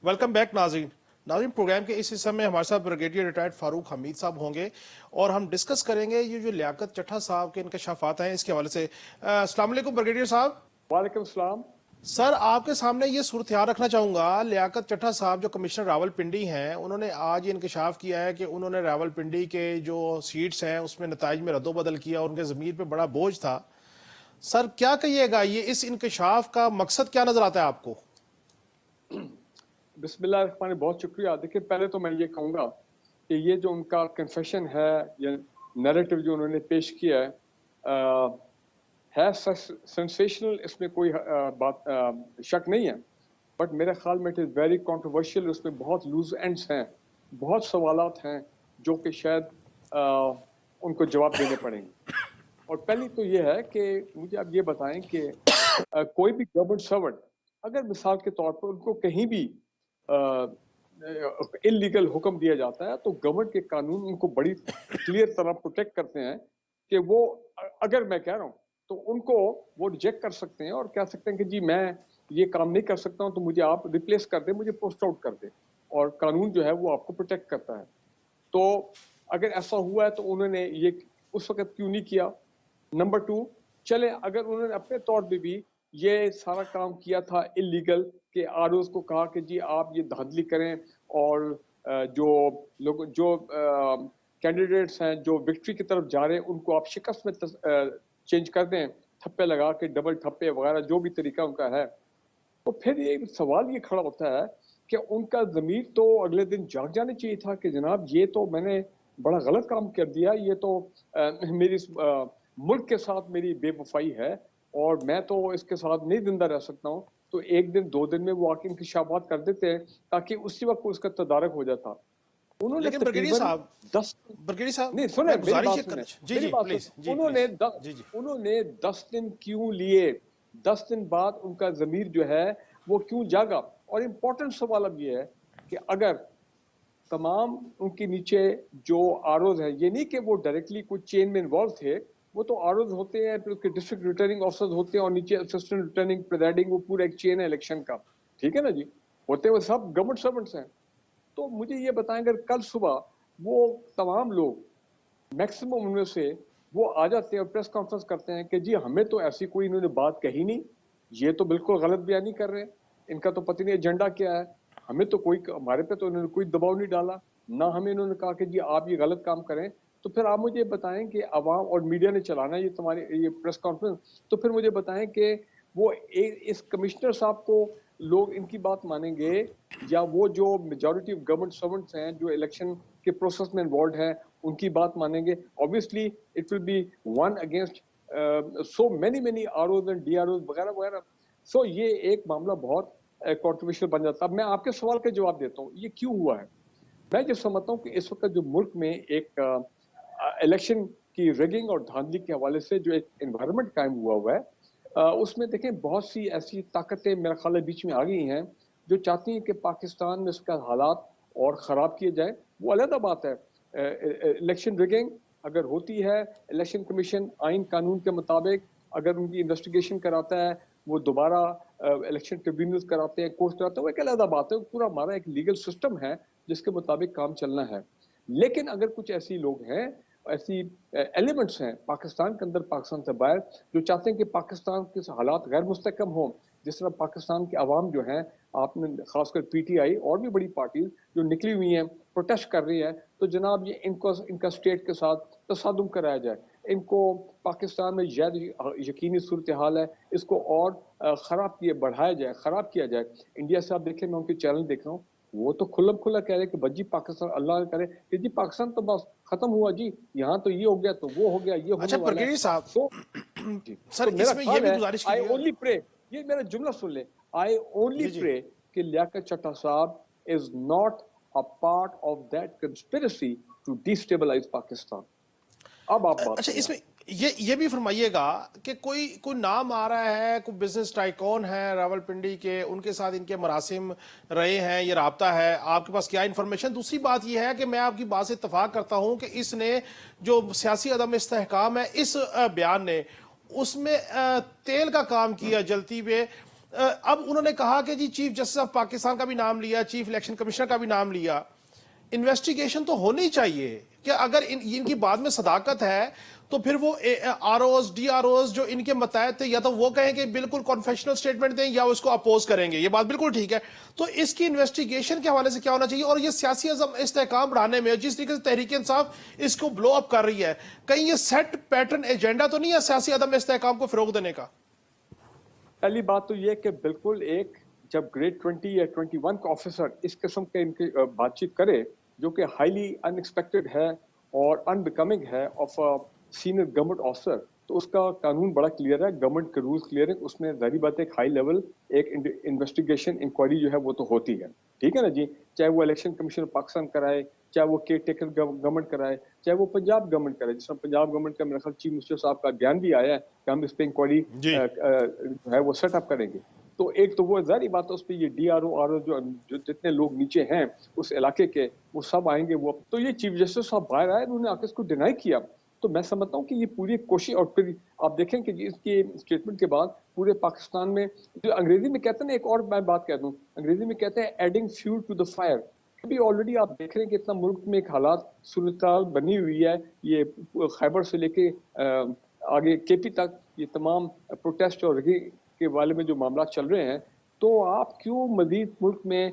Welcome back नाज़रीन। Programme के इस हिस्से में हमारे साथ ब्रिगेडियर रिटायर्ड फारूक हमीद साहब होंगे और हम डिस्कस करेंगे ये जो लियाकत चट्टा साहब के इंकशाफात हैं इसके हवाले से। अस्सलाम वालेकुम ब्रिगेडियर साहब। वालेकुम सलाम। सर, आपके सामने ये सूरत ख्याल रखना चाहूँगा, लियाकत चट्टा साहब जो कमिश्नर रावलपिंडी हैं, उन्होंने आज ये इंकशाफ किया है कि उन्होंने रावलपिंडी के जो सीट्स हैं उसमें नताइज में रद्दोबदल किया और उनके ज़मीर पे बड़ा बोझ था। सर क्या कहिएगा, ये इस इंकशाफ का मकसद क्या नजर आता है आपको? बिस्मिल्लाह, बहुत शुक्रिया। देखिए, पहले तो मैं ये कहूँगा कि ये जो उनका कन्फेशन है या नैरेटिव जो उन्होंने पेश किया है सेंसेशनल, इसमें कोई शक नहीं है, बट मेरे ख्याल में इट इज़ वेरी कंट्रोवर्शियल। उसमें बहुत लूज एंड्स हैं, बहुत सवालात हैं जो कि शायद उनको जवाब देने पड़ेंगे। और पहली तो ये है कि मुझे आप ये बताएं कि कोई भी गवर्नमेंट सर्वेंट अगर मिसाल के तौर पर उनको कहीं भी इलीगल हुक्म दिया जाता है तो गवर्नमेंट के कानून उनको बड़ी क्लियर तरह प्रोटेक्ट करते हैं कि वो, अगर मैं कह रहा हूँ तो उनको वो रिजेक्ट कर सकते हैं और कह सकते हैं कि जी मैं ये काम नहीं कर सकता हूँ तो मुझे आप रिप्लेस कर दे, मुझे पोस्ट आउट कर दे, और कानून जो है वो आपको प्रोटेक्ट करता है। तो अगर ऐसा हुआ है तो उन्होंने ये उस वक्त क्यों नहीं किया? नंबर 2, चले अगर उन्होंने अपने तौर पे भी ये सारा काम किया था इलीगल, कि आरओज को कहा कि जी आप ये धांधली करें और जो लोग जो कैंडिडेट्स हैं जो विक्ट्री की तरफ जा रहे हैं उनको आप शिकस्त में चेंज कर दें, ठप्पे लगा के, डबल ठप्पे वगैरह जो भी तरीका उनका है, तो फिर ये सवाल ये खड़ा होता है कि उनका ज़मीर तो अगले दिन जाग जाने चाहिए था कि जनाब ये तो मैंने बड़ा गलत काम कर दिया, ये तो मेरी मुल्क के साथ मेरी बेवफाई है और मैं तो इसके साथ नहीं जिंदा रह सकता हूँ। तो एक दिन 2 दिन में वो आके इंकशाफात कर देते हैं ताकि उसी वक्त उसका तदारक हो जाता। उन्होंने लेकिन ब्रिगेडियर साहब, 10 नहीं सुने, गुजारिश मेरी बात सुने। उन्होंने 10 दिन क्यों लिए? 10 दिन बाद उनका ज़मीर जो है वो क्यों जागा? और इम्पोर्टेंट सवाल अब ये है कि अगर तमाम उनके नीचे जो आरओज है, ये नहीं कि वो डायरेक्टली कुछ चेन में इन्वॉल्व थे, वो तो आरओज होते हैं, फिर उसके डिस्ट्रिक्ट रिटर्निंग ऑफिसर्स होते हैं और नीचे असिस्टेंट रिटर्निंग प्रिजाइडिंग, वो पूरा एक चेन है इलेक्शन का, ठीक है ना जी, होते हुए सब गवर्नमेंट सर्वेंट्स हैं। तो मुझे ये बताएं, अगर कल सुबह वो तमाम लोग मैक्सिमम उनमें से वो आ जाते हैं और प्रेस कॉन्फ्रेंस करते हैं कि जी हमें तो ऐसी कोई इन्होंने बात कही नहीं, ये तो बिल्कुल गलत बयानी कर रहे हैं, इनका तो पता नहीं एजेंडा क्या है, हमें तो कोई, हमारे पे तो इन्होंने कोई दबाव नहीं डाला, ना हमें इन्होंने कहा कि जी आप ये गलत काम करें, तो फिर आप मुझे बताएं कि अवाम और मीडिया ने चलाना ये तुम्हारे ये प्रेस कॉन्फ्रेंस, तो फिर मुझे बताएं कि वो इस कमिश्नर साहब को लोग इनकी बात मानेंगे या वो जो मेजॉरिटी ऑफ गवर्नमेंट सर्वेंट्स हैं जो इलेक्शन के प्रोसेस में इन्वॉल्व हैं उनकी बात मानेंगे? Obviously it will be one against so many ROs and DROs वगैरह वगैरह। सो ये एक मामला बहुत कंट्रोवर्शियल बन जाता है। मैं आपके सवाल का जवाब देता हूँ ये क्यों हुआ है। मैं जो समझता हूँ कि इस वक्त जो मुल्क में एक इलेक्शन की रिगिंग और धांधली के हवाले से जो एक एनवायरनमेंट कायम हुआ है, उसमें देखें बहुत सी ऐसी ताकतें मेरे ख्याल बीच में आ गई हैं जो चाहती हैं कि पाकिस्तान में उसका हालात और ख़राब किए जाए। वो अलग बात है, इलेक्शन रिगिंग अगर होती है, इलेक्शन कमीशन आइन कानून के मुताबिक अगर उनकी इन्वेस्टिगेशन कराता है, वो दोबारा इलेक्शन ट्रिब्यूनल्स कराते हैं, कोर्ट कराते हैं, वो एक अलग बात है। पूरा हमारा एक लीगल सिस्टम है जिसके मुताबिक काम चलना है। लेकिन अगर कुछ ऐसी लोग हैं, ऐसी एलिमेंट्स हैं पाकिस्तान के अंदर, पाकिस्तान से बाहर, जो चाहते हैं कि पाकिस्तान के हालात गैर मुस्तकम हों, जिस तरह पाकिस्तान के अवाम जो हैं, आपने खासकर पीटीआई और भी बड़ी पार्टीज जो निकली हुई हैं, प्रोटेस्ट कर रही है, तो जनाब ये इनको इनका स्टेट के साथ तसादुम कराया जाए, इनको पाकिस्तान में ज़्यादा यकीनी सूरत हाल है, इसको और ख़राब किए बढ़ाया जाए, ख़राब किया जाए। इंडिया से आप देखें, मैं उनके चैनल देख रहा हूँ, वो तो खुल्लम खुल्ला कह रहे कि बज्जी पाकिस्तान अल्लाह करे कि जी पाकिस्तान तो बस खत्म हुआ जी, यहाँ तो ये हो गया तो वो हो गया, ये होने वाला है। साहब, जी, सर तो मेरा इसमें ये भी गुजारिश आई ओनली प्रे, ये मेरा जुमला सुन ले, आई ओनली प्रे कि लियाकत चट्टा साहब is not a part of that conspiracy to destabilize Pakistan. अब आप बात, अच्छा इसमें ये भी फरमाइएगा कि कोई कोई नाम आ रहा है, कोई बिजनेस टाइकॉन है रावलपिंडी के, उनके साथ इनके मरासिम रहे हैं, ये राब्ता है, आपके पास क्या इन्फॉर्मेशन? दूसरी बात ये है कि मैं आपकी बात से इत्तफाक करता हूं कि इसने जो सियासी अदम इस्तेहकाम है इस बयान ने उसमें तेल का काम किया जलती पे, اب انہوں نے کہا کہ جی چیف جسٹس آف پاکستان کا بھی نام لیا, چیف الیکشن کمشنر کا بھی نام لیا. انویسٹیگیشن تو ہونی چاہیے کہ اگر ان کی بات میں صداقت ہے تو پھر وہ R Os D R Os جو ان کے متحد تھے یا تو وہ کہیں کہ بالکل کنفیشنل سٹیٹمنٹ دیں یا اس کو اپوز کریں گے. یہ بات بالکل ٹھیک ہے. تو اس کی انویسٹیگیشن کے حوالے سے کیا ہونا چاہیے؟ اور یہ سیاسی استحکام بڑھانے میں جس طریقے سے تحریک انصاف اس کو بلو اپ کر رہی ہے, کہیں یہ سیٹ پیٹرن ایجنڈا تو نہیں ہے سیاسی عدم استحکام کو فروغ دینے کا؟ پہلی بات تو یہ کہ بالکل ایک جب گریڈ 20 یا 21 کا آفیسر اس قسم کے ان کی بات چیت کرے جو کہ ہائیلی ان ایکسپیکٹڈ ہے اور ان بیکمنگ ہے آف سینئر گورنمنٹ آفیسر, تو اس کا قانون بڑا کلیئر ہے, گورنمنٹ کے رولز کلیئر ہے, اس میں ظاہری بات ایک ہائی لیول ایک انویسٹیگیشن انکوائری جو ہے وہ تو ہوتی ہے, ٹھیک ہے نا جی. چاہے وہ الیکشن کمیشن پاکستان کرائے, چاہے وہ کیئر ٹیکر گورنمنٹ کرائے, چاہے وہ پنجاب گورنمنٹ کرائے, جس میں پنجاب گورنمنٹ کا میرا خیال چیف منسٹر صاحب کا بیان بھی آیا ہے کہ ہم اس پہ انکوائری جو ہے وہ سیٹ اپ کریں گے. تو ایک تو وہ ظاہری بات ہے اس پہ یہ D R O R O جو جتنے لوگ نیچے ہیں اس علاقے کے وہ سب آئیں گے. وہ تو یہ چیف جسٹس صاحب باہر آئے, انہوں نے آ کے اس کو ڈینائی کیا. تو میں سمجھتا ہوں کہ یہ پوری کوشش, اور پھر آپ دیکھیں کہ اس کے اسٹیٹمنٹ کے بعد پورے پاکستان میں جو انگریزی میں کہتے ہیں نا, ایک اور میں بات کہتا ہوں, انگریزی میں کہتے ہیں adding fuel to the fire. ابھی آلریڈی آپ دیکھ رہے ہیں کہ اتنا ملک میں ایک حالات صورتحال بنی ہوئی ہے, یہ خیبر سے لے کے آگے کے پی تک یہ تمام پروٹیسٹ اور کے بارے میں جو معاملات چل رہے ہیں, تو آپ کیوں مزید ملک میں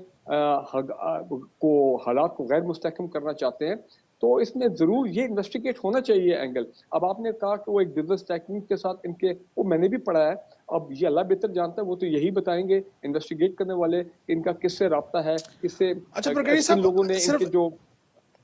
حالات کو غیر مستحکم کرنا چاہتے ہیں؟ تو اس میں ضرور یہ انویسٹیگیٹ ہونا چاہیے اینگل. اب آپ نے کہا کہ وہ ایک بزنس ٹیکنیک کے ساتھ ان کے, وہ میں نے بھی پڑھا ہے, اب یہ اللہ بہتر جانتا ہے, وہ تو یہی بتائیں گے انویسٹیگیٹ کرنے والے ان کا کس سے رابطہ ہے, کس سے کن لوگوں نے ان کے جو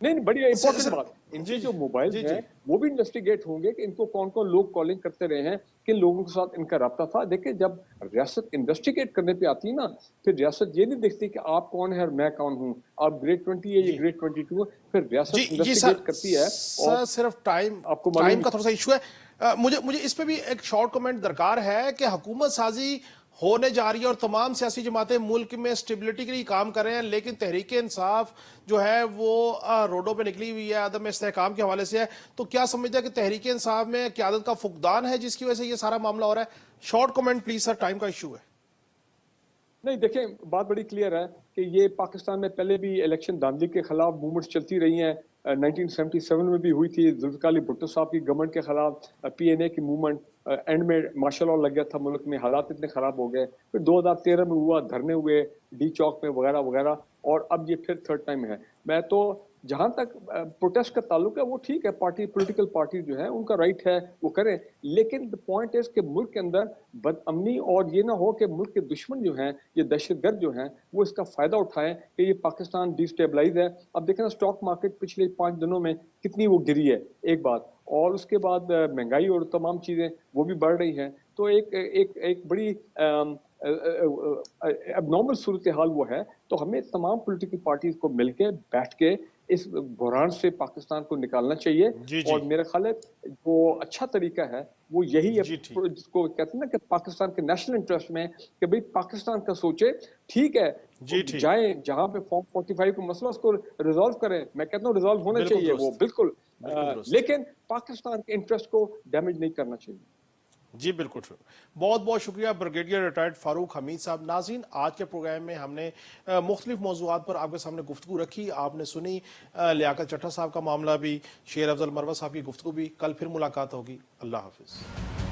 نہیں بڑی امپورٹنٹ بات, ان کے جو موبائل ہیں وہ بھی انویسٹیگیٹ ہوں گے کہ ان کو کون کون لوگ کالنگ کرتے رہے ہیں, کن لوگوں کے ساتھ ان کا رابطہ تھا. دیکھیں جب ریاست انویسٹیگیٹ کرنے پہ آتی ہے نا, پھر ریاست یہ نہیں دیکھتی کہ آپ کون ہے اور میں کون ہوں, آپ گریڈ 20 ہے یہ گریڈ 22 ہے, پھر ریاست انویسٹیگیٹ کرتی ہے. سر صرف ٹائم کا تھوڑا سا ایشو ہے. مجھے اس پہ بھی ایک شارٹ کمنٹ درکار ہے کہ حکومت سازی ہونے جا رہی ہے اور تمام سیاسی جماعتیں ملک میں اسٹیبلٹی کے لیے کام کر رہے ہیں, لیکن تحریک انصاف جو ہے وہ روڈوں پہ نکلی ہوئی ہے, عدم استحکام کے حوالے سے ہے. تو کیا سمجھتے ہیں کہ تحریک انصاف میں قیادت کا فقدان ہے جس کی وجہ سے یہ سارا معاملہ ہو رہا ہے؟ Short comment please sir, time کا ایشو ہے. نہیں دیکھیں بات بڑی کلیئر ہے کہ یہ پاکستان میں پہلے بھی الیکشن دھاندلی کے خلاف موومنٹس چلتی رہی ہیں. 1977 میں بھی ہوئی تھی ذوالفقار علی بھٹو صاحب کی گورنمنٹ کے خلاف پی این اے کی موومنٹ, اینڈ میں مارشل لا لگ گیا تھا ملک میں, حالات اتنے خراب ہو گئے. پھر 2013 میں ہوا, دھرنے ہوئے ڈی چوک میں وغیرہ وغیرہ, اور اب یہ پھر تھرڈ ٹائم ہے. میں تو جہاں تک پروٹیسٹ کا تعلق ہے وہ ٹھیک ہے, پارٹی پولیٹیکل پارٹی جو ہے ان کا رائٹ ہے وہ کریں, لیکن پوائنٹ از کہ ملک کے اندر بد امنی, اور یہ نہ ہو کہ ملک کے دشمن جو ہیں یہ دہشت گرد جو ہیں وہ اس کا فائدہ اٹھائیں کہ یہ پاکستان ڈی اسٹیبلائز ہے. اب دیکھیں نا اسٹاک مارکیٹ پچھلے 5 دنوں میں کتنی وہ گری ہے ایک بات, اور اس کے بعد مہنگائی اور تمام چیزیں وہ بھی بڑھ رہی ہیں. تو ایک بڑی اب نارمل صورتحال وہ ہے. تو ہمیں تمام پولیٹیکل پارٹیز کو مل کے بیٹھ کے اس بحران سے پاکستان کو نکالنا چاہیے. اور میرا خیال ہے جو اچھا طریقہ ہے وہ یہی ہے, جس کو کہتے ہیں نا کہ پاکستان کے نیشنل انٹرسٹ میں کہ بھئی پاکستان کا سوچے, ٹھیک ہے جائیں جہاں پہ فارم 45 کا مسئلہ اس کو ریزالو کریں, میں کہتا ہوں ریزالو ہونا چاہیے وہ بالکل, لیکن پاکستان کے انٹرسٹ کو ڈیمیج نہیں کرنا چاہیے. جی بالکل, بہت بہت شکریہ بریگیڈیئر ریٹائرڈ فاروق حمید صاحب. ناظرین آج کے پروگرام میں ہم نے مختلف موضوعات پر آپ کے سامنے گفتگو رکھی. آپ نے سنی لیاقت چٹھا صاحب کا معاملہ بھی, شیر افضل مروت صاحب کی گفتگو بھی. کل پھر ملاقات ہوگی. اللہ حافظ.